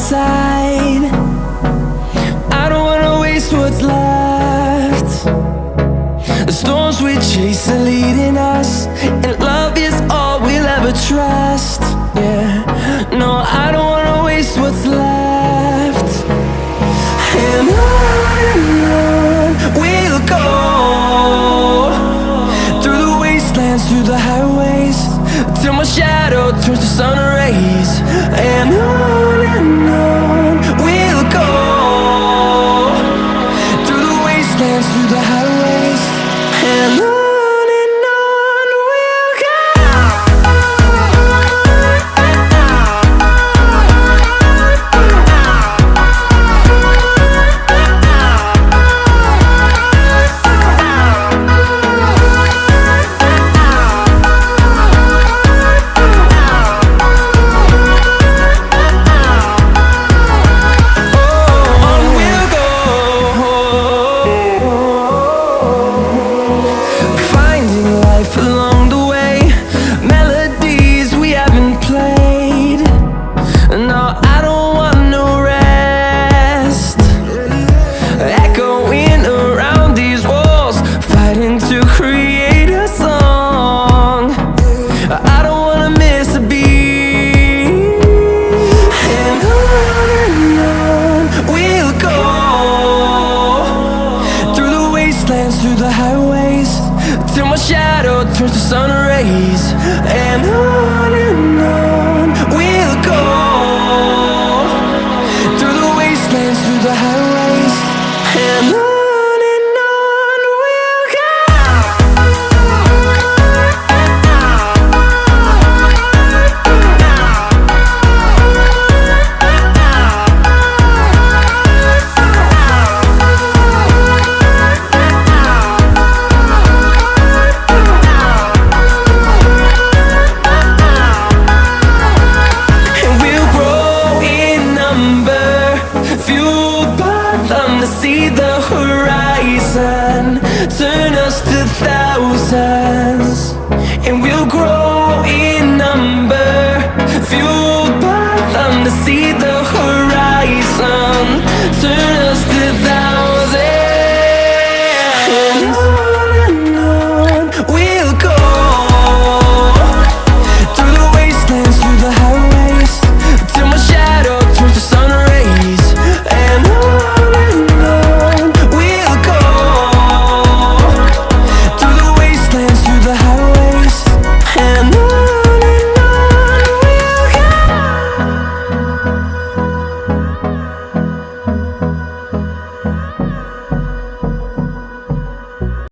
inside. I don't wanna waste what's left. The storms we chase are leading us, and love is all we'll ever trust. Yeah, no, I don't wanna waste what's left. And on we'll go, through the wastelands, through the highways, till my shadow turns to sun rays. And on we'll go, through the wastelands, through the highways, and on we'll go. Along the way, melodies we haven't played. No, I don't want no rest. Echoing around these walls, fighting to create a song. I don't wanna miss a beat. And on we'll go, through the wastelands, through the highways, till my shadow turns to sun rays. And on we'll go, through the wastelands, through the highways, and on we'll go. See the horizon turn us to thousands, and we'll grow in number, fueled by them to see the